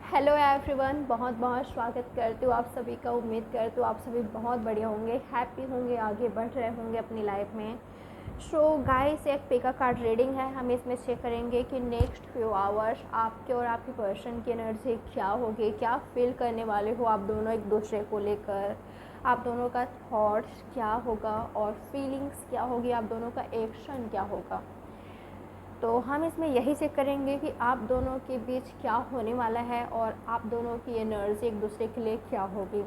Hello everyone, बहुत बहुत स्वागत करती हूँ आप सभी का। उम्मीद करती हूँ आप सभी बहुत बढ़िया होंगे, हैप्पी होंगे, आगे बढ़ रहे होंगे अपनी लाइफ में। सो गाइस, एक पिका कार्ड रीडिंग है। हम इसमें चेक करेंगे कि नेक्स्ट फ्यू आवर्स आपके और आपके पर्सन की एनर्जी क्या होगी, क्या फील करने वाले हो आप दोनों एक दूसरे को लेकर, आप दोनों का थॉट्स क्या होगा और फीलिंग्स क्या होगी, आप दोनों का एक्शन क्या होगा। तो हम इसमें यही चेक करेंगे कि आप दोनों के बीच क्या होने वाला है और आप दोनों की एनर्जी एक दूसरे के लिए क्या होगी।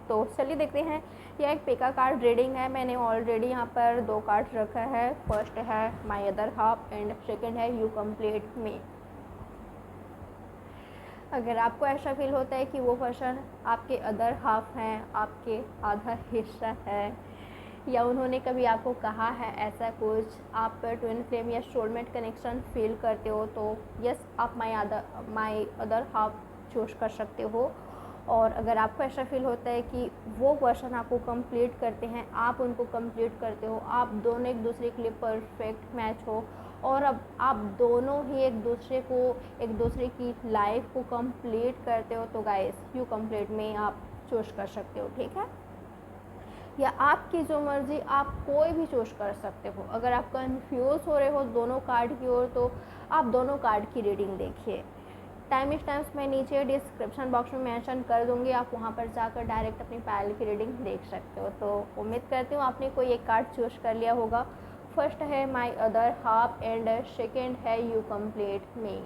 तो चलिए देखते हैं। यह एक पिका कार्ड रीडिंग है। मैंने ऑलरेडी यहाँ पर 2 कार्ड रखा है। फर्स्ट है my other half and second है यू कंप्लीट मी। अगर आपको ऐसा फील होता है कि वो पर्सन आपके अदर हाफ हैं, आपके आधा हिस्सा है, या उन्होंने कभी आपको कहा है ऐसा कुछ, आप ट्विन फ्लेम या सोलमेट कनेक्शन फील करते हो, तो यस, आप माई अदर हाफ चूज कर सकते हो। और अगर आपको ऐसा फील होता है कि वो पर्सन आपको कंप्लीट करते हैं, आप उनको कंप्लीट करते हो, आप दोनों एक दूसरे के लिए परफेक्ट मैच हो और अब आप दोनों ही एक दूसरे की लाइफ को कंप्लीट करते हो, तो गाइस यू कंप्लीट में आप चूज कर सकते हो। ठीक है, या आपकी जो मर्ज़ी, आप कोई भी चूज कर सकते हो। अगर आप कंफ्यूज हो रहे हो दोनों कार्ड की ओर, तो आप दोनों कार्ड की रीडिंग देखिए। टाइम स्टैम्प्स मैं नीचे डिस्क्रिप्शन बॉक्स में मेंशन कर दूंगी, आप वहां पर जाकर डायरेक्ट अपनी पैल की रीडिंग देख सकते हो। तो उम्मीद करती हूँ आपने कोई एक कार्ड चूज कर लिया होगा। फर्स्ट है my other half and second है यू कंप्लीट मी।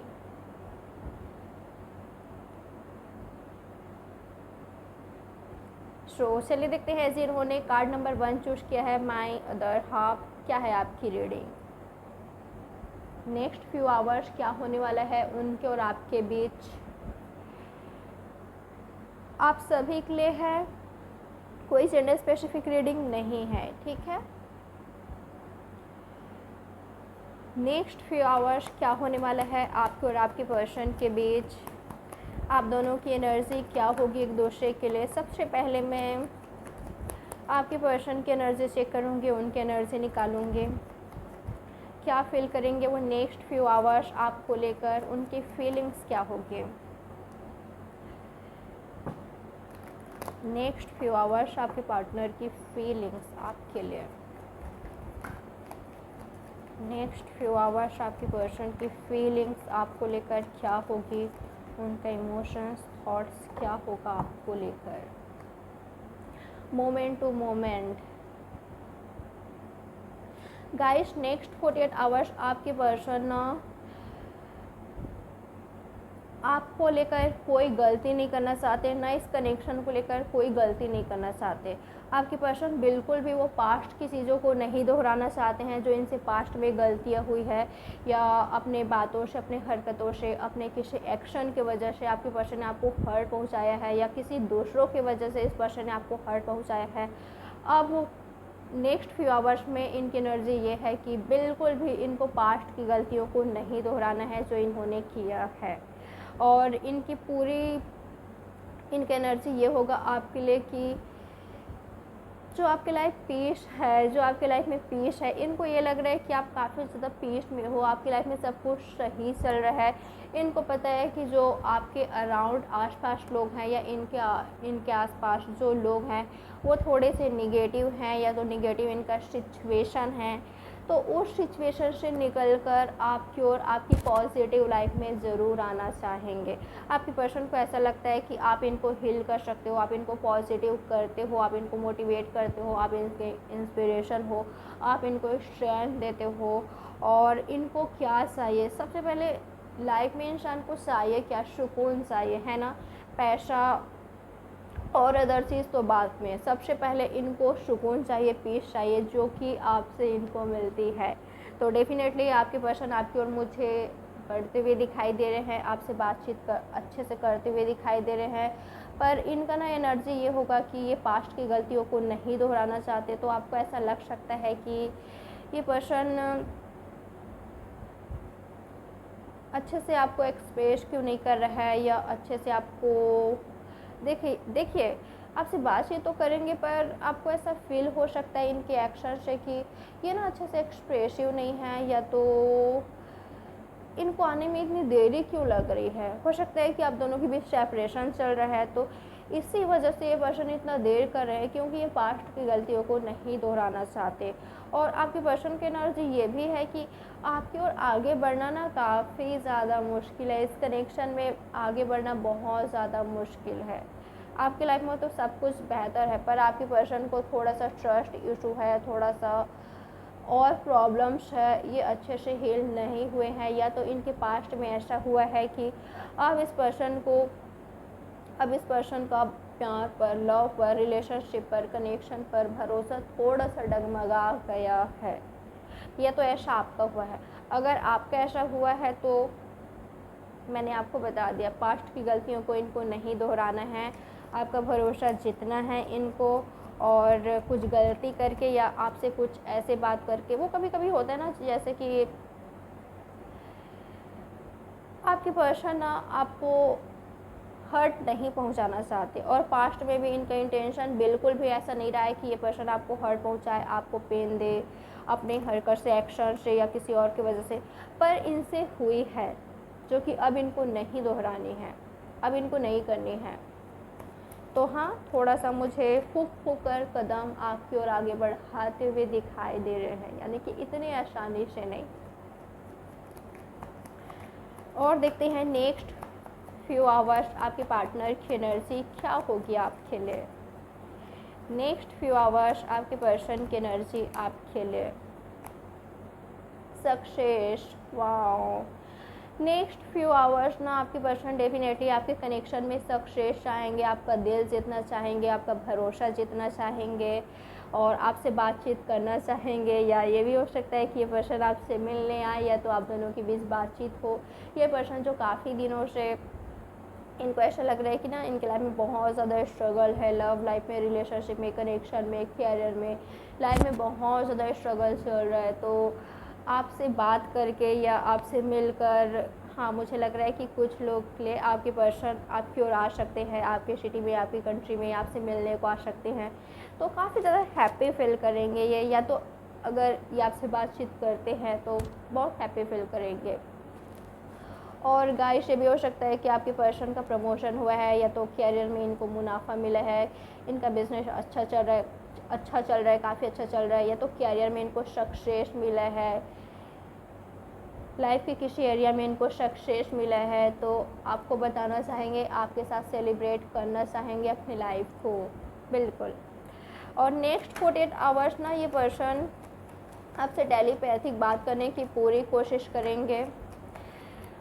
सो चलिए देखते हैं, जिन्होंने कार्ड नंबर 1 चूज किया है माई अदर हाफ, क्या है आपकी रीडिंग। नेक्स्ट फ्यू आवर्स क्या होने वाला है उनके और आपके बीच, आप सभी के लिए है, कोई जेंडर स्पेसिफिक रीडिंग नहीं है। ठीक है, नेक्स्ट फ्यू आवर्स क्या होने वाला है आपके और आपके पर्सन के बीच, आप दोनों की एनर्जी क्या होगी एक दूसरे के लिए। सबसे पहले मैं आपके पर्सन की एनर्जी चेक करूँगी, उनकी एनर्जी निकालूंगी, क्या फील करेंगे वो नेक्स्ट फ्यू आवर्स आपको लेकर, उनकी फीलिंग्स क्या होगी नेक्स्ट फ्यू आवर्स, आपके पार्टनर की फीलिंग्स आपके लिए। नेक्स्ट फ्यू आवर्स आपके पर्सन की फीलिंग्स आपको लेकर क्या होगी, उनका इमोशंस थॉट्स क्या होगा आपको लेकर। Moment to moment guys, next 48 hours आपके पर्सन आपको लेकर कोई गलती नहीं करना चाहते, ना इस कनेक्शन को लेकर कोई गलती नहीं करना चाहते। आपके पर्सन बिल्कुल भी वो पास्ट की चीज़ों को नहीं दोहराना चाहते हैं जो इनसे पास्ट में गलतियाँ हुई है, या अपने बातों से, अपने हरकतों से, अपने किसी एक्शन की वजह से आपके पर्सन ने आपको हर्ट पहुंचाया है, या किसी दूसरों की वजह से इस पर्सन ने आपको हर्ट पहुंचाया है। अब नेक्स्ट फ्यू आवर्स में इनकी एनर्जी ये है कि बिल्कुल भी इनको पास्ट की गलतियों को नहीं दोहराना है जो इन्होंने किया है। और इनकी एनर्जी ये होगा आपके लिए कि जो आपके लाइफ पीस है, जो आपके लाइफ में पीस है, इनको ये लग रहा है कि आप काफ़ी ज़्यादा पीस में हो, आपकी लाइफ में सब कुछ सही चल रहा है। इनको पता है कि जो आपके अराउंड आसपास लोग हैं, या इनके आसपास जो लोग हैं वो थोड़े से निगेटिव हैं, या तो निगेटिव इनका सिचुएशन है, तो उस सिचुएशन से निकलकर आपकी और आपकी पॉजिटिव लाइफ में ज़रूर आना चाहेंगे। आपके पर्सन को ऐसा लगता है कि आप इनको हील कर सकते हो, आप इनको पॉजिटिव करते हो, आप इनको मोटिवेट करते हो, आप इनके इंस्पिरेशन हो, आप इनको स्ट्रेंथ देते हो। और इनको क्या चाहिए, सबसे पहले लाइफ में इंसान को चाहिए क्या, सुकून चाहिए, है ना। पैसा और अदर चीज़ तो बाद में, सबसे पहले इनको सुकून चाहिए, पीस चाहिए, जो कि आपसे इनको मिलती है। तो डेफिनेटली आपके पर्सन आपकी ओर मुझे बढ़ते हुए दिखाई दे रहे हैं, आपसे बातचीत अच्छे से करते हुए दिखाई दे रहे हैं। पर इनका ना एनर्जी ये होगा कि ये पास्ट की गलतियों को नहीं दोहराना चाहते। तो आपको ऐसा लग सकता है कि ये पर्सन अच्छे से आपको एक्सप्रेस क्यों नहीं कर रहा है, या अच्छे से आपको देखिए आपसे बातचीत तो करेंगे, पर आपको ऐसा फील हो सकता है इनके एक्शन से कि ये ना अच्छे से एक्सप्रेसिव नहीं है, या तो इनको आने में इतनी देरी क्यों लग रही है। हो सकता है कि आप दोनों के बीच सेपरेशन चल रहा है, तो इसी वजह से ये पर्सन इतना देर कर रहे हैं, क्योंकि ये पास्ट की गलतियों को नहीं दोहराना चाहते। और आपके पर्सन की एनर्जी ये भी है कि आपकी ओर आगे बढ़ना ना काफ़ी ज़्यादा मुश्किल है। इस कनेक्शन में आगे बढ़ना बहुत ज़्यादा मुश्किल है। आपकी लाइफ में तो सब कुछ बेहतर है, पर आपके पर्सन को थोड़ा सा ट्रस्ट इशू है, थोड़ा सा और प्रॉब्लम्स है, ये अच्छे से हील नहीं हुए हैं। या तो इनके पास्ट में ऐसा हुआ है कि अब इस पर्सन का प्यार पर, लव पर, रिलेशनशिप पर, कनेक्शन पर भरोसा थोड़ा सा डगमगा गया है। या तो ऐसा आपका हुआ है। अगर आपका ऐसा हुआ है तो मैंने आपको बता दिया, पास्ट की गलतियों को इनको नहीं दोहराना है। आपका भरोसा जितना है इनको, और कुछ गलती करके या आपसे कुछ ऐसे बात करके, वो कभी कभी होता है ना, जैसे कि आपके पर्सन ना आपको हर्ट नहीं पहुंचाना चाहते, और पास्ट में भी इनका इंटेंशन बिल्कुल भी ऐसा नहीं रहा है कि ये पर्सन आपको हर्ट पहुंचाए, आपको पेन दे अपने हरकत से, एक्शन से या किसी और की वजह से। पर इनसे हुई है, जो कि अब इनको नहीं दोहरानी है, अब इनको नहीं करनी है। तो हाँ, थोड़ा सा मुझे फूक फूक कर कदम आपकी ओर आगे बढ़ाते हुए दिखाई दे रहे हैं, यानी कि इतने आसानी से नहीं। और देखते हैं नेक्स्ट फ्यू आवर्स आपके पार्टनर की एनर्जी क्या होगी आपके लिए। नेक्स्ट फ्यू आवर्स आपके पर्सन की एनर्जी आपके लिए। Success, wow. Next few hours ना आपके पर्सन डेफिनेटली आपके कनेक्शन में सक्सेस चाहेंगे, आपका दिल जीतना चाहेंगे, आपका भरोसा जीतना चाहेंगे, और आपसे बातचीत करना चाहेंगे। या ये भी हो सकता है कि ये पर्सन आपसे मिलने आए, या तो आप दोनों के बीच बातचीत हो। ये पर्सन जो काफ़ी दिनों से, इनको ऐसा लग रहा है कि ना इनके लाइफ में बहुत ज़्यादा स्ट्रगल है, लव लाइफ में, रिलेशनशिप में, कनेक्शन में, कैरियर में, लाइफ में बहुत ज़्यादा स्ट्रगल चल रहा है। तो आपसे बात करके या आपसे मिलकर, हाँ, मुझे लग रहा है कि कुछ लोग के लिए आपके पर्सन आपकी ओर आ सकते हैं, आपके सिटी में, आपकी कंट्री में आपसे मिलने को आ सकते हैं। तो काफ़ी ज़्यादा हैप्पी फील करेंगे ये, या तो अगर ये आपसे बातचीत करते हैं तो बहुत हैप्पी फील करेंगे। और गाइस, ये भी हो सकता है कि आपके पर्सन का प्रमोशन हुआ है, या तो कैरियर में इनको मुनाफा मिला है, इनका बिजनेस अच्छा चल रहा है, काफ़ी अच्छा चल रहा है, या तो कैरियर में इनको सक्सेस मिला है, लाइफ के किसी एरिया में इनको सक्सेस मिला है, तो आपको बताना चाहेंगे, आपके साथ सेलिब्रेट करना चाहेंगे अपनी लाइफ को, बिल्कुल। और नेक्स्ट 48 आवर्स ना ये पर्सन आपसे टेलीपैथिक बात करने की पूरी कोशिश करेंगे।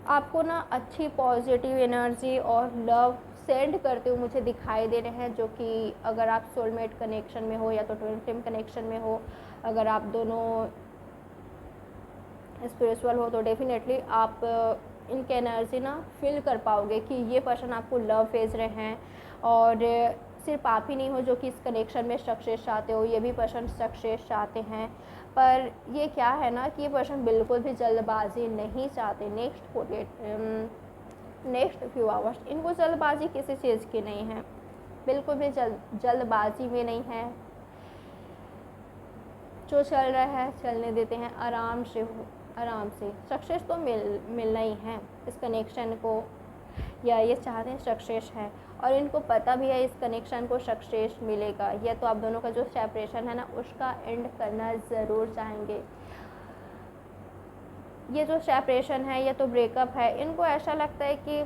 आपको ना अच्छी पॉजिटिव एनर्जी और लव सेंड करते हुए मुझे दिखाई दे रहे हैं, जो कि अगर आप सोलमेट कनेक्शन में हो या तो ट्विन फ्लेम कनेक्शन में हो, अगर आप दोनों स्पिरिचुअल हो, तो डेफिनेटली आप इनके एनर्जी ना फील कर पाओगे कि ये पर्सन आपको लव भेज रहे हैं। और सिर्फ आप ही नहीं हो जो कि इस कनेक्शन में सक्सेस चाहते हो, ये भी पर्सन सक्सेस चाहते हैं। पर ये क्या है ना कि ये पर्सन बिल्कुल भी जल्दबाजी नहीं चाहते। नेक्स्ट फ्यू आवर्स इनको जल्दबाजी किसी चीज़ की नहीं है, बिल्कुल भी जल्दबाजी में नहीं है। जो चल रहा है चलने देते हैं, आराम से सक्सेस तो मिलना ही है इस कनेक्शन को, या ये चाहते हैं सक्सेस है, और इनको पता भी है इस कनेक्शन को सक्सेस मिलेगा। या तो आप दोनों का जो सेपरेशन है ना उसका एंड करना ज़रूर चाहेंगे। ये जो सेपरेशन है या तो ब्रेकअप है, इनको ऐसा लगता है कि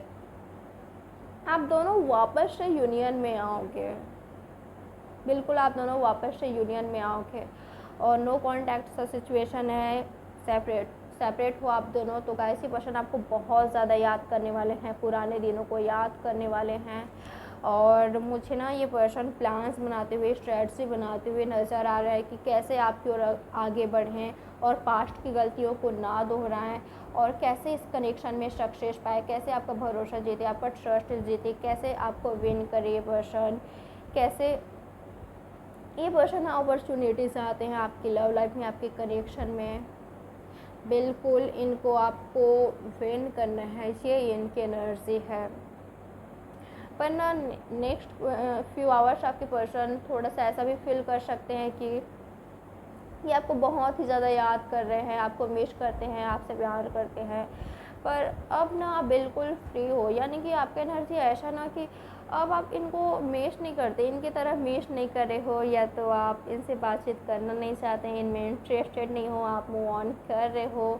आप दोनों वापस से यूनियन में आओगे, बिल्कुल आप दोनों वापस से यूनियन में आओगे। और नो कॉन्टैक्ट सा सिचुएशन है, सेपरेट हो आप दोनों, तो गाइस ये पर्सन आपको बहुत ज़्यादा याद करने वाले हैं, पुराने दिनों को याद करने वाले हैं। और मुझे ना ये पर्सन प्लान्स बनाते हुए, स्ट्रेटजी बनाते हुए नज़र आ रहा है कि कैसे आपकी ओर आगे बढ़ें और पास्ट की गलतियों को ना दोहराएं, और कैसे इस कनेक्शन में सक्सेस पाए, कैसे आपका भरोसा जीते, आपका ट्रस्ट जीते, कैसे आपको विन करे ये पर्सन, कैसे ये पर्सन अपॉर्चुनिटीज़ आते हैं आपकी लव लाइफ में, आपके कनेक्शन में। बिल्कुल इनको आपको विन करना है, ये इनकी एनर्जी है। पर ना नेक्स्ट फ्यू आवर्स आपके पर्सन थोड़ा सा ऐसा भी फील कर सकते हैं कि ये आपको बहुत ही ज़्यादा याद कर रहे हैं, आपको मिस करते हैं, आपसे प्यार करते हैं, पर अब ना आप बिल्कुल फ्री हो, यानी कि आपका एनर्जी ऐसा ना कि अब आप इनको मैच नहीं करते, इनकी तरह मैच नहीं कर रहे हो, या तो आप इनसे बातचीत करना नहीं चाहते हैं, इनमें इंटरेस्टेड नहीं हो, आप मूव ऑन कर रहे हो।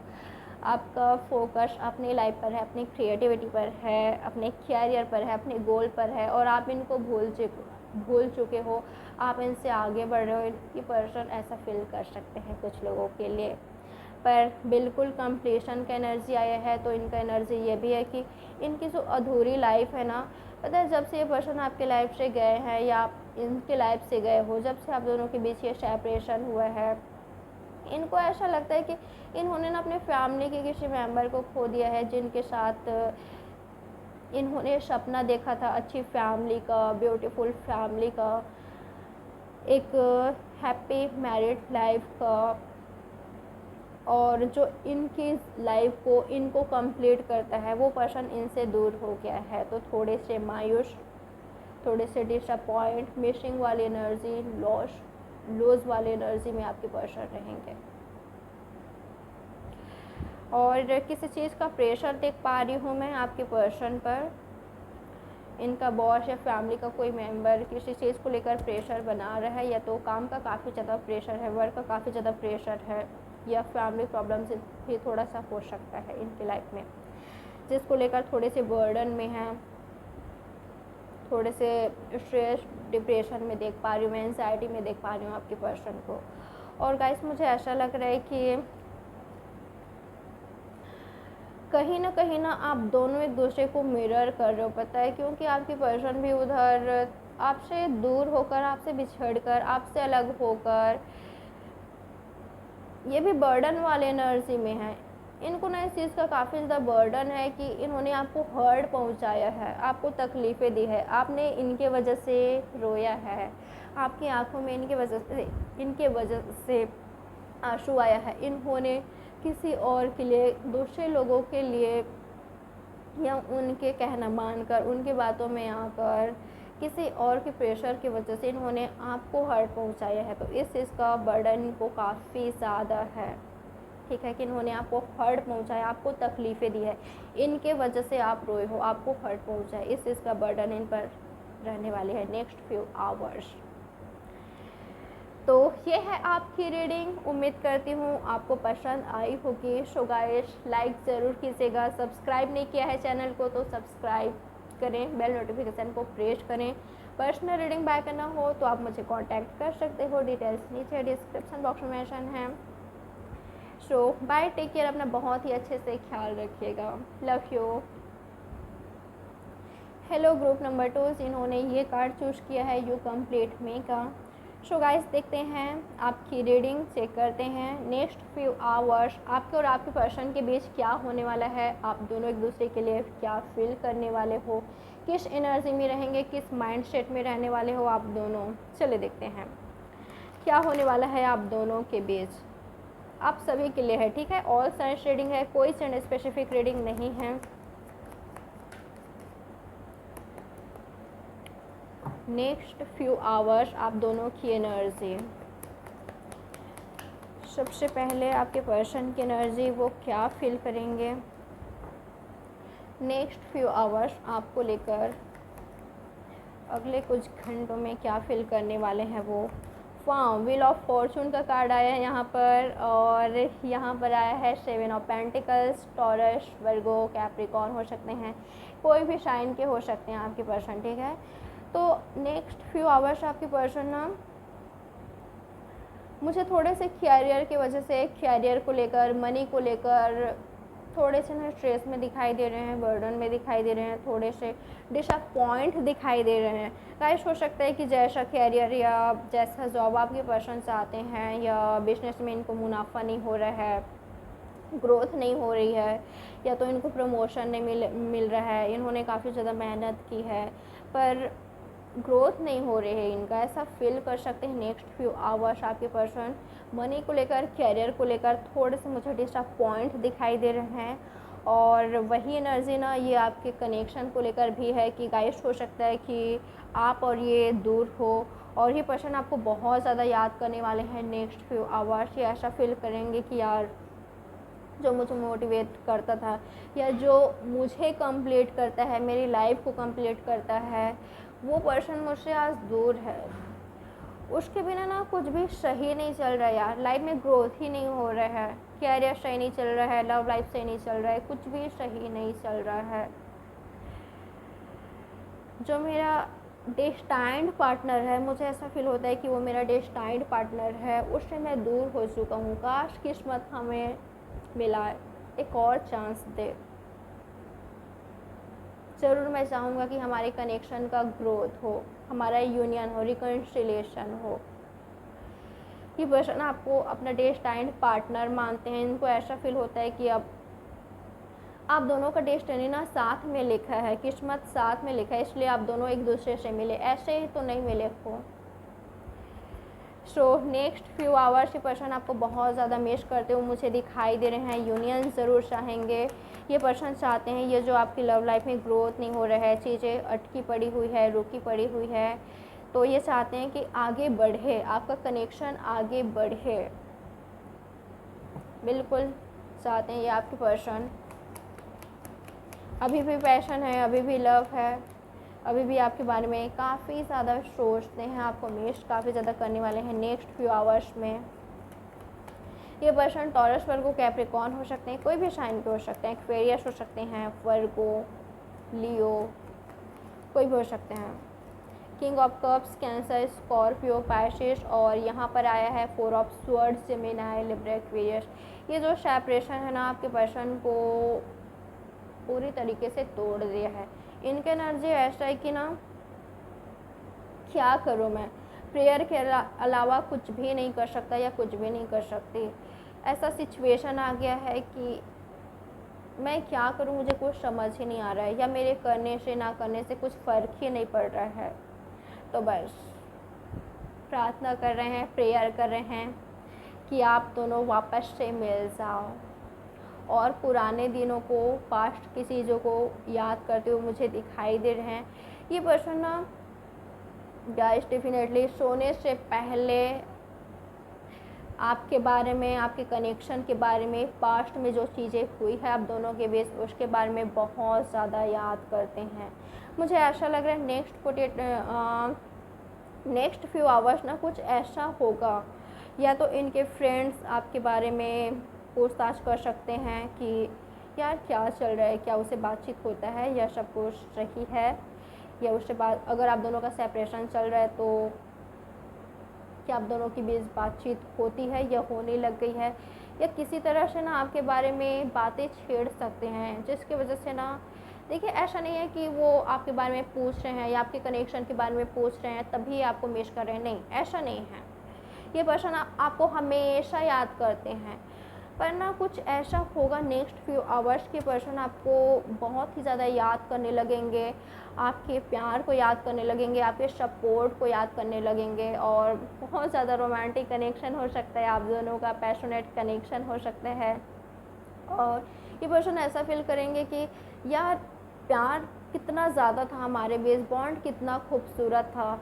आपका फोकस अपनी लाइफ पर है, अपनी क्रिएटिविटी पर है, अपने कैरियर पर है, अपने गोल पर है, और आप इनको भूल चुके हो, आप इनसे आगे बढ़ रहे हो। ये पर्सन ऐसा फील कर सकते हैं कुछ लोगों के लिए। पर बिल्कुल कंप्लीशन का एनर्जी आया है, तो इनका एनर्जी ये भी है कि इनकी जो अधूरी लाइफ है ना, पता है जब से ये पर्सन आपके लाइफ से गए हैं या आप इनके लाइफ से गए हो, जब से आप दोनों के बीच ये सेपरेशन हुआ है, इनको ऐसा लगता है कि इन्होंने ना अपने फैमिली के किसी मेंबर को खो दिया है, जिनके साथ इन्होंने सपना देखा था अच्छी फैमिली का, ब्यूटीफुल फैमिली का, एक हैप्पी मैरिड लाइफ का, और जो इनकी लाइफ को इनको कंप्लीट करता है वो पर्सन इनसे दूर हो गया है। तो थोड़े से मायूस, थोड़े से डिसअपॉइंट, मिसिंग वाली एनर्जी, लॉस वाली एनर्जी में आपके पर्सन रहेंगे। और किसी चीज़ का प्रेशर देख पा रही हूँ मैं आपके पर्सन पर। इनका बॉस या फैमिली का कोई मेंबर किसी चीज़ को लेकर प्रेशर बना रहा है, या तो काम का काफ़ी ज़्यादा प्रेशर है, वर्क का काफ़ी ज़्यादा प्रेशर है, या फैमिली प्रॉब्लम से भी थोड़ा सा हो सकता है इनकी लाइफ में, जिसको लेकर थोड़े से बर्डन में हैं, थोड़े से स्ट्रेस डिप्रेशन में देख पा रही हूँ मैं, एंजाइटी में देख पा रही हूँ आपके पर्सन को। और गाइस मुझे ऐसा लग रहा है कि कहीं ना आप दोनों एक दूसरे को मिरर कर रहे हो, पता है, क्योंकि आपकी पर्सन भी उधर आपसे दूर होकर, आपसे बिछड़कर, आपसे अलग होकर, ये भी बर्डन वाले एनर्जी में है। इनको ना इस चीज़ का काफ़ी ज़्यादा बर्डन है कि इन्होंने आपको हर्ट पहुंचाया है, आपको तकलीफ़ें दी है, आपने इनके वजह से रोया है, आपकी आंखों में इनके वजह से आंसू आया है। इन्होंने किसी और के लिए, दूसरे लोगों के लिए, या उनके कहना मानकर, उनकी बातों में आकर, किसी और के प्रेशर की वजह से इन्होंने आपको हर्ट पहुंचाया है। तो इस चीज़ का बर्डन इनको काफ़ी ज़्यादा है, ठीक है, कि इन्होंने आपको हर्ट पहुंचाया, आपको तकलीफ़ें दी है, इनके वजह से आप रोए हो, आपको हर्ट पहुंचाया। इस चीज़ का बर्डन इन पर रहने वाली है नेक्स्ट फ्यू आवर्स। तो ये है आपकी रीडिंग। उम्मीद करती हूँ आपको पसंद आई होगी। सो गाइस लाइक ज़रूर कीजिएगा, सब्सक्राइब नहीं किया है चैनल को तो सब्सक्राइब करें, बेल नोटिफिकेशन को प्रेस करें। पर्सनल रीडिंग बाय करना हो तो आप मुझे कांटेक्ट कर सकते हो, डिटेल्स नीचे डिस्क्रिप्शन बॉक्स में मेंशन है। सो बाय, टेक केयर, अपना बहुत ही अच्छे से ख्याल रखिएगा, love you. Hello group number 2, जिन्होंने ये कार्ड चूज़ किया है यू कंप्लीट मी का। सो गाइस देखते हैं आपकी रीडिंग, चेक करते हैं नेक्स्ट फ्यू आवर्स आपके और आपके पर्सन के बीच क्या होने वाला है, आप दोनों एक दूसरे के लिए क्या फील करने वाले हो, किस एनर्जी में रहेंगे, किस माइंड सेट में रहने वाले हो आप दोनों। चले देखते हैं क्या होने वाला है आप दोनों के बीच, आप सभी के लिए है, ठीक है। ऑल साइंस रीडिंग है, कोई सेंड स्पेसिफिक रीडिंग नहीं है। नेक्स्ट फ्यू आवर्स आप दोनों की एनर्जी। सबसे पहले आपके पर्सन की एनर्जी, वो क्या फील करेंगे नेक्स्ट फ्यू आवर्स आपको लेकर, अगले कुछ घंटों में क्या फील करने वाले हैं वो। व्हील ऑफ फॉर्चून का कार्ड आया है यहाँ पर, और यहाँ पर आया है 7 of pentacles. Taurus, Virgo, Capricorn हो सकते हैं, कोई भी साइन के हो सकते हैं आपके पर्सन, ठीक है। तो नेक्स्ट फ्यू आवर्स आपके पर्सन ना मुझे थोड़े से कैरियर की वजह से, कैरियर को लेकर, मनी को लेकर थोड़े से ना स्ट्रेस में दिखाई दे रहे हैं, बर्डन में दिखाई दे रहे हैं, थोड़े से डिसअपॉइंट दिखाई दे रहे हैं। गाइस हो सकता है कि जैसा कैरियर या जैसा जॉब आपके पर्सन चाहते हैं, या बिजनेस में इनको मुनाफा नहीं हो रहा है, ग्रोथ नहीं हो रही है, या तो इनको प्रमोशन नहीं मिल रहा है, इन्होंने काफ़ी ज़्यादा मेहनत की है पर ग्रोथ नहीं हो रही है इनका, ऐसा फील कर सकते हैं नेक्स्ट फ्यू आवर्स आपके पर्सन। मनी को लेकर, कैरियर को लेकर थोड़े से मुझे डिसअपॉइंट दिखाई दे रहे हैं। और वही एनर्जी ना ये आपके कनेक्शन को लेकर भी है कि गाइस हो सकता है कि आप और ये दूर हो, और ये पर्सन आपको बहुत ज़्यादा याद करने वाले हैं नेक्स्ट फ्यू आवर्स। ये ऐसा फील करेंगे कि यार जो मुझे मोटिवेट करता था या जो मुझे कंप्लीट करता है, मेरी लाइफ को कंप्लीट करता है, वो पर्सन मुझसे आज दूर है। उसके बिना ना कुछ भी सही नहीं चल रहा यार, लाइफ में ग्रोथ ही नहीं हो रहा है, कैरियर सही नहीं चल रहा है, लव लाइफ सही नहीं चल रहा है, कुछ भी सही नहीं चल रहा है। जो मेरा डेस्टाइंड पार्टनर है, मुझे ऐसा फील होता है कि वो मेरा डेस्टाइंड पार्टनर है, उससे मैं दूर हो चुका हूँ। काश किस्मत हमें मिला एक और चांस दे। ज़रूर मैं चाहूँगा कि हमारे कनेक्शन का ग्रोथ हो, हमारा यूनियन हो, रिकन्सिलिएशन हो। ये पर्सन आपको अपना डेस्टाइंड पार्टनर मानते हैं, इनको ऐसा फील होता है कि अब आप दोनों का डेस्टिनी ना साथ में लिखा है, किस्मत साथ में लिखा है, इसलिए आप दोनों एक दूसरे से मिले, ऐसे ही तो नहीं मिले हो। सो नेक्स्ट फ्यू आवर्स ये पर्सन आपको बहुत ज़्यादा मिस करते हुए मुझे दिखाई दे रहे हैं। यूनियन ज़रूर चाहेंगे, ये पर्सन चाहते हैं ये जो आपकी लव लाइफ में ग्रोथ नहीं हो रहा है, चीज़ें अटकी पड़ी हुई है, रुकी पड़ी हुई है, तो ये चाहते हैं कि आगे बढ़े, आपका कनेक्शन आगे बढ़े, बिल्कुल चाहते हैं ये आपके पर्सन। अभी भी पैशन है, अभी भी लव है, अभी भी आपके बारे में काफ़ी ज़्यादा सोचते हैं, आपको मिस काफ़ी ज़्यादा करने वाले हैं नेक्स्ट फ्यू आवर्स में। ये पर्सन टॉरस, वर्गो, कैप्रिकॉर्न हो सकते हैं, कोई भी साइन के हो सकते हैं, एक्वेरियस हो सकते हैं, वर्गो, लियो, कोई भी हो सकते हैं। King of cups, cancer, Scorpio, Pisces, और यहाँ पर आया है 4 of swords, Gemini, Libra, Aquarius. ये जो सेपरेशन है ना आपके पर्सन को पूरी तरीके से तोड़ दिया है। इनके एनर्जी ऐसा है कि ना क्या करूँ मैं, प्रेयर के अलावा कुछ भी नहीं कर सकता या कुछ भी नहीं कर सकती, ऐसा सिचुएशन आ गया है कि मैं क्या करूँ, मुझे कुछ समझ ही नहीं आ रहा है, या मेरे करने से ना करने से कुछ फ़र्क ही नहीं पड़ रहा है। तो बस प्रार्थना कर रहे हैं, प्रेयर कर रहे हैं कि आप दोनों वापस से मिल जाओ, और पुराने दिनों को, पास्ट की चीज़ों को याद करते हुए मुझे दिखाई दे रहे हैं। ये पर्सन ना गाइस डेफिनेटली सोने से पहले आपके बारे में, आपके कनेक्शन के बारे में, पास्ट में जो चीज़ें हुई है आप दोनों के बीच, उसके बारे में बहुत ज़्यादा याद करते हैं। मुझे ऐसा लग रहा है नेक्स्ट फ्यू आवर्स ना कुछ ऐसा होगा, या तो इनके फ्रेंड्स आपके बारे में पूछताछ कर सकते हैं कि यार क्या चल रहा है, क्या उससे बातचीत होता है, या सब कुछ सही है, या उससे बात, अगर आप दोनों का सेपरेशन चल रहा है तो क्या आप दोनों के बीच बातचीत होती है या होने लग गई है, या किसी तरह से ना आपके बारे में बातें छेड़ सकते हैं, जिसकी वजह से ना, देखिए ऐसा नहीं है कि वो आपके बारे में पूछ रहे हैं या आपके कनेक्शन के बारे में पूछ रहे हैं तभी आपको मिस कर रहे हैं, नहीं, ऐसा नहीं है। ये पर्सन आपको हमेशा याद करते हैं, पर ना कुछ ऐसा होगा नेक्स्ट फ्यू आवर्स के पर्सन आपको बहुत ही ज़्यादा याद करने लगेंगे, आपके प्यार को याद करने लगेंगे, आपके सपोर्ट को याद करने लगेंगे, और बहुत ज़्यादा रोमांटिक कनेक्शन हो सकता है, आप दोनों का पैशनेट कनेक्शन हो सकता है। और ये पर्सन ऐसा फील करेंगे कि यार प्यार कितना ज़्यादा था हमारे बीच, बॉन्ड कितना खूबसूरत था,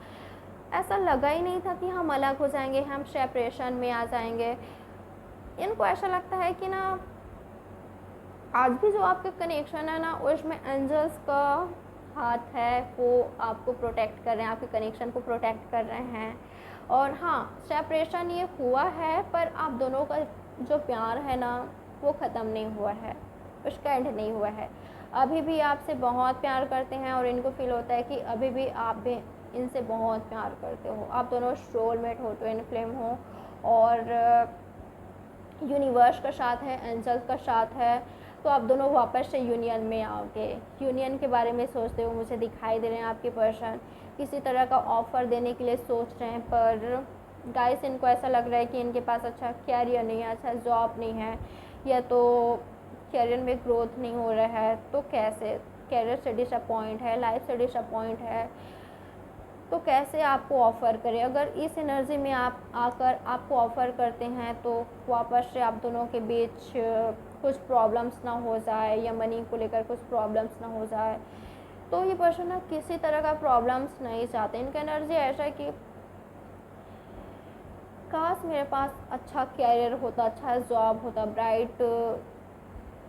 ऐसा लगा ही नहीं था कि हम अलग हो जाएंगे, हम सेपरेशन में आ जाएंगे। इनको ऐसा लगता है कि ना आज भी जो आपका कनेक्शन है ना, उसमें एंजल्स का हाथ है, वो आपको प्रोटेक्ट कर रहे हैं, आपके कनेक्शन को प्रोटेक्ट कर रहे हैं। और हाँ, सेपरेशन ये हुआ है, पर आप दोनों का जो प्यार है ना वो ख़त्म नहीं हुआ है, उसका एंड नहीं हुआ है, अभी भी आपसे बहुत प्यार करते हैं, और इनको फील होता है कि अभी भी आप भी इनसे बहुत प्यार करते हो, आप दोनों सोलमेट हो, ट्विन फ्लेम हो, और यूनिवर्स का साथ है, एंजल्स का साथ है, तो आप दोनों वापस से यूनियन में आओगे। यूनियन के बारे में सोचते हुए मुझे दिखाई दे रहे हैं आपके पर्सन, किसी तरह का ऑफ़र देने के लिए सोच रहे हैं, पर गाइस इनको ऐसा लग रहा है कि इनके पास अच्छा कैरियर नहीं है, अच्छा जॉब नहीं है, या तो कैरियर में ग्रोथ नहीं हो रहा है, तो कैसे, कैरियर से डिसअपॉइंट है, लाइफ से डिसअपॉइंट है, तो कैसे आपको ऑफ़र करें। अगर इस एनर्जी में आप आकर आपको ऑफ़र करते हैं तो वापस से आप दोनों के बीच कुछ प्रॉब्लम्स ना हो जाए, या मनी को लेकर कुछ प्रॉब्लम्स ना हो जाए, तो ये पर्सन ना किसी तरह का प्रॉब्लम्स नहीं चाहते। इनका एनर्जी ऐसा है कि काश मेरे पास अच्छा कैरियर होता, अच्छा जॉब होता, ब्राइट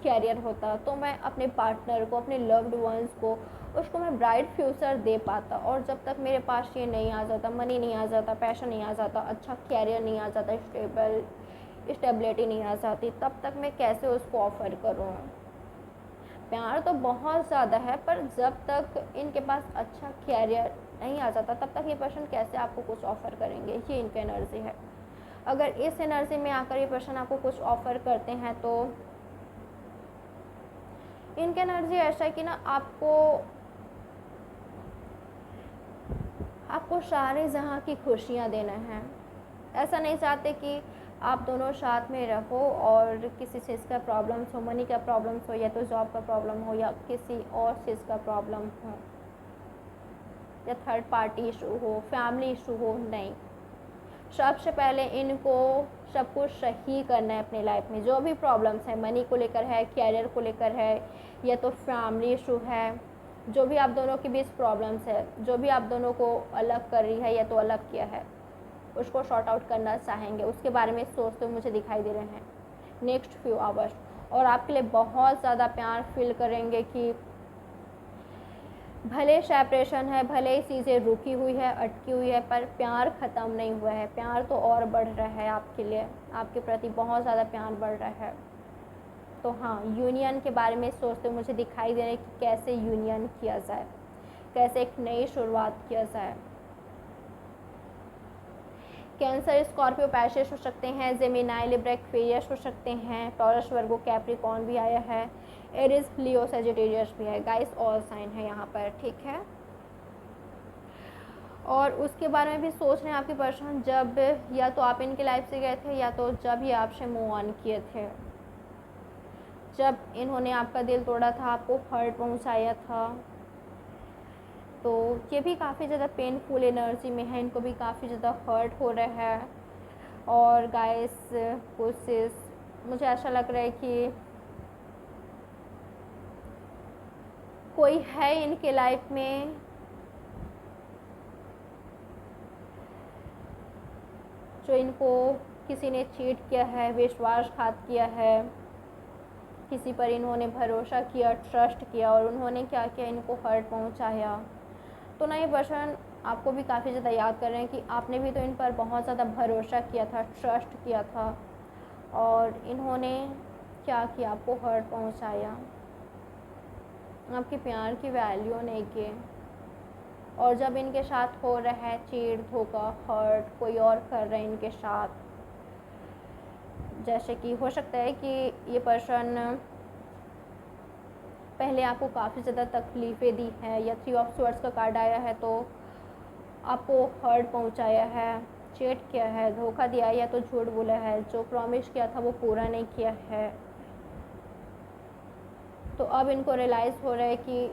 कैरियर होता तो मैं अपने पार्टनर को, अपने लव्ड वंस को, उसको मैं ब्राइट फ्यूचर दे पाता। और जब तक मेरे पास ये नहीं आ जाता, मनी नहीं आ जाता, पैसा नहीं आ जाता, अच्छा कैरियर नहीं आ जाता, स्टेबिलिटी नहीं आ जाती, तब तक मैं कैसे उसको ऑफ़र करूँ। प्यार तो बहुत ज़्यादा है, पर जब तक इनके पास अच्छा कैरियर नहीं आ जाता तब तक ये पर्सन कैसे आपको कुछ ऑफ़र करेंगे। ये इनकी एनर्जी है। अगर इस एनर्जी में आकर ये पर्सन आपको कुछ ऑफ़र करते हैं तो इनकी एनर्जी ऐसा है कि ना आपको सारे जहाँ की खुशियाँ देना है। ऐसा नहीं चाहते कि आप दोनों साथ में रहो और किसी चीज़ का प्रॉब्लम्स हो, मनी का प्रॉब्लम्स हो, या तो जॉब का प्रॉब्लम हो, या किसी और चीज़ का प्रॉब्लम हो, या थर्ड पार्टी इशू हो, फैमिली इशू हो। नहीं, सबसे पहले इनको सब कुछ सही करना है अपनी लाइफ में। जो भी प्रॉब्लम्स है, मनी को लेकर है, कैरियर को लेकर है, या तो फैमिली इशू है, जो भी आप दोनों के बीच प्रॉब्लम्स है, जो भी आप दोनों को अलग कर रही है या तो अलग किया है, उसको सॉर्ट आउट करना चाहेंगे। उसके बारे में सोचते हुए मुझे दिखाई दे रहे हैं नेक्स्ट फ्यू आवर्स। और आपके लिए बहुत ज़्यादा प्यार फील करेंगे कि भले सेपरेशन है, भले ही चीज़ें रुकी हुई है, अटकी हुई है, पर प्यार ख़त्म नहीं हुआ है। प्यार तो और बढ़ रहा है आपके लिए, आपके प्रति बहुत ज़्यादा प्यार बढ़ रहा है। तो हाँ, यूनियन के बारे में सोचते हुए मुझे दिखाई दे रहा है कि कैसे यूनियन किया जाए, कैसे एक नई शुरुआत किया जाए। कैंसर, स्कॉर्पियो, पैशेस हो सकते हैं, जेमिनाई, लिब्रा, एक्वेरियस हो सकते हैं, टॉरस, वर्गो, कैप्रिकॉर्न भी आया है, एरिस, लियो, सजिटेरियस भी है। गाइस ऑल साइन है यहाँ पर, ठीक है। और उसके बारे में भी सोच रहे हैं आपके पर्सन, जब या तो आप इनकी लाइफ से गए थे या तो जब ये आपसे मूव ऑन किए थे, जब इन्होंने आपका दिल तोड़ा था, आपको हर्ट पहुँचाया था। तो ये भी काफ़ी ज़्यादा पेनफुल एनर्जी में है, इनको भी काफ़ी ज़्यादा हर्ट हो रहा है। और गाइस कुछ मुझे ऐसा लग रहा है कि कोई है इनके लाइफ में जो इनको किसी ने चीट किया है, विश्वासघात किया है, किसी पर इन्होंने भरोसा किया, ट्रस्ट किया, और उन्होंने क्या किया, इनको हर्ट पहुंचाया। तो ना ये पर्सन आपको भी काफ़ी ज़्यादा याद कर रहे हैं कि आपने भी तो इन पर बहुत ज़्यादा भरोसा किया था, ट्रस्ट किया था, और इन्होंने क्या किया, आपको हर्ट पहुंचाया। आपके प्यार की वैल्यू नहीं की। और जब इनके साथ हो रहा है चीट, धोखा, हर्ट, कोई और कर रहा है इनके साथ, जैसे कि हो सकता है कि ये पर्सन पहले आपको काफ़ी ज़्यादा तकलीफ़ें दी है, या 3 ऑफ स्वॉर्ड्स का कार्ड आया है तो आपको हर्ट पहुंचाया है, चीट किया है, धोखा दिया है, या तो झूठ बोला है, जो प्रॉमिस किया था वो पूरा नहीं किया है। तो अब इनको रियलाइज़ हो रहा है कि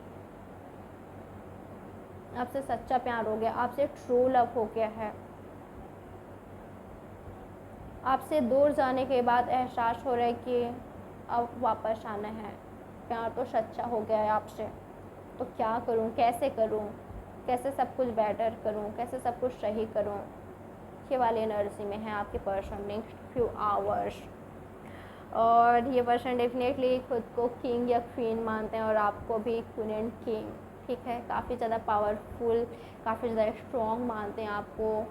आपसे सच्चा प्यार हो गया, आपसे ट्रू लव हो गया है। आपसे दूर जाने के बाद एहसास हो रहा है कि अब वापस आना है, प्यार तो सच्चा हो गया है आपसे। तो क्या करूं, कैसे करूं, कैसे सब कुछ बेटर करूं, कैसे सब कुछ सही करूं। ये वाली एनर्जी में है आपके पर्सन नेक्स्ट फ्यू आवर्स। और ये पर्सन डेफिनेटली खुद को किंग या क्वीन मानते हैं, और आपको भी क्वीन एंड किंग, ठीक है। काफ़ी ज़्यादा पावरफुल, काफ़ी ज़्यादा स्ट्रॉन्ग मानते हैं आपको।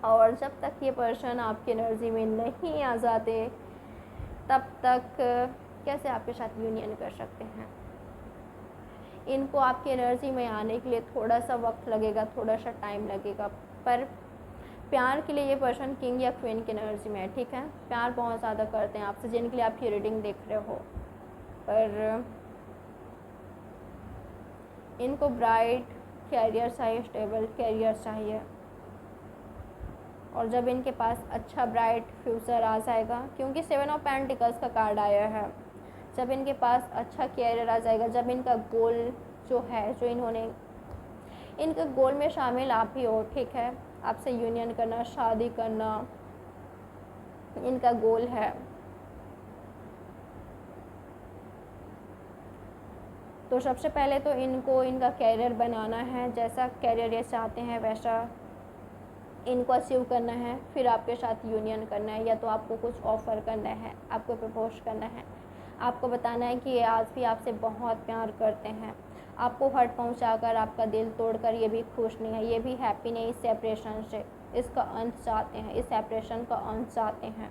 और जब तक ये पर्सन आपकी एनर्जी में नहीं आ जाते तब तक कैसे आपके साथ यूनियन कर सकते हैं। इनको आपकी एनर्जी में आने के लिए थोड़ा सा वक्त लगेगा, थोड़ा सा टाइम लगेगा, पर प्यार के लिए ये पर्सन किंग या क्वीन की एनर्जी में है, ठीक है। प्यार बहुत ज़्यादा करते हैं आपसे, जिनके लिए आप ये रीडिंग देख रहे हो। पर इनको ब्राइट कैरियर चाहिए, स्टेबल कैरियर चाहिए। और जब इनके पास अच्छा ब्राइट फ्यूचर आ जाएगा, क्योंकि 7 ऑफ पेंटिकल्स का कार्ड आया है, जब इनके पास अच्छा कैरियर आ जाएगा, जब इनका गोल जो है, जो इन्होंने इनके गोल में शामिल आप भी हो, ठीक है। आपसे यूनियन करना, शादी करना इनका गोल है। तो सबसे पहले तो इनको इनका कैरियर बनाना है, जैसा कैरियर ये चाहते हैं वैसा इनको अचीव करना है, फिर आपके साथ यूनियन करना है, या तो आपको कुछ ऑफ़र करना है, आपको प्रपोज करना है, आपको बताना है कि ये आज भी आपसे बहुत प्यार करते हैं। आपको हर्ट पहुंचाकर, आपका दिल तोड़कर ये भी खुश नहीं है, ये भी हैप्पी नहीं इस सेपरेशन से। इसका अंत चाहते हैं, इस सेपरेशन का अंत चाहते हैं,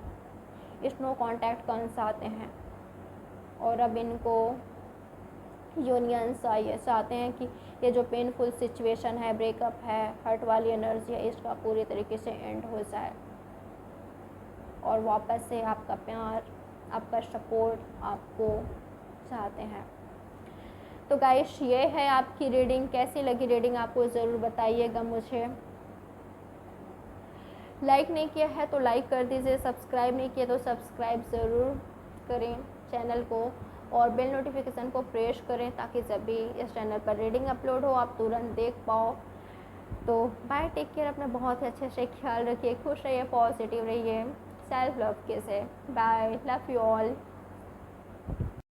इस नो कॉन्टैक्ट का अंत चाहते हैं। और अब इनको यूनियन चाहिए, चाहते हैं कि ये जो पेनफुल सिचुएशन है, ब्रेकअप है, हर्ट वाली एनर्जी है, इसका पूरी तरीके से एंड हो जाए और वापस से आपका प्यार, आपका सपोर्ट आपको चाहते हैं। तो गाइस, ये है आपकी रीडिंग। कैसी लगी रीडिंग आपको ज़रूर बताइएगा मुझे। लाइक नहीं किया है तो लाइक कर दीजिए, सब्सक्राइब नहीं किया तो सब्सक्राइब ज़रूर करें चैनल को, और बेल नोटिफिकेशन को प्रेस करें ताकि जब भी इस चैनल पर रीडिंग अपलोड हो आप तुरंत देख पाओ। तो बाय, टेक केयर, अपना बहुत ही अच्छे से ख्याल रखिए, खुश रहिए, पॉजिटिव रहिए, सेल्फ लव के से। Bye, love you all.